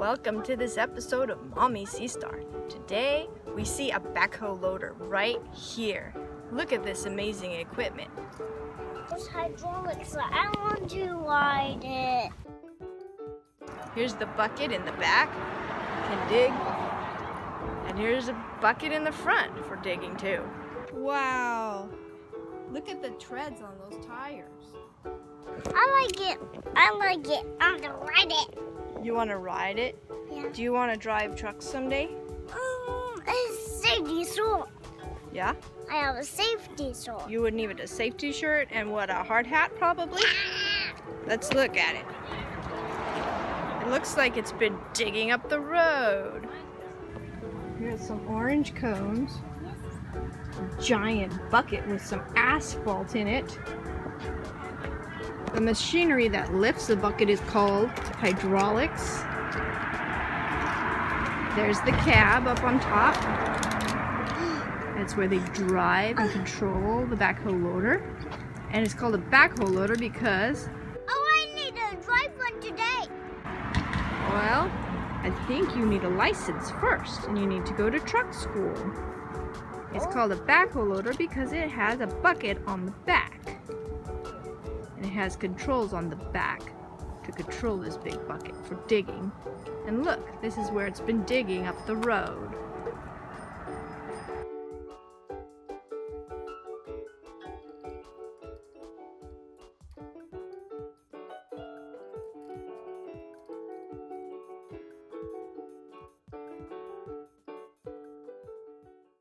Welcome to this episode of Mommy Sea Star. Today we see a backhoe loader right here. Look at this amazing equipment. It's hydraulics, so I want to ride it. Here's the bucket in the back, can dig. And here's a bucket in the front for digging too. Wow, look at the treads on those tires. I like it. I want to ride it. You want to ride it? Yeah. Do you want to drive trucks someday? It's safety suit. Yeah? I have a safety suit. You would need a safety shirt and what, a hard hat probably? Let's look at it. It looks like it's been digging up the road. Here's some orange cones. A giant bucket with some asphalt in it. The machinery that lifts the bucket is called hydraulics. There's the cab up on top. That's where they drive and control the backhoe loader. And it's called a backhoe loader because... Oh, I need to drive one today. Well, I think you need a license first, and you need to go to truck school. It's called a backhoe loader because it has a bucket on the back. And it has controls on the back to control this big bucket for digging. And look, this is where it's been digging up the road.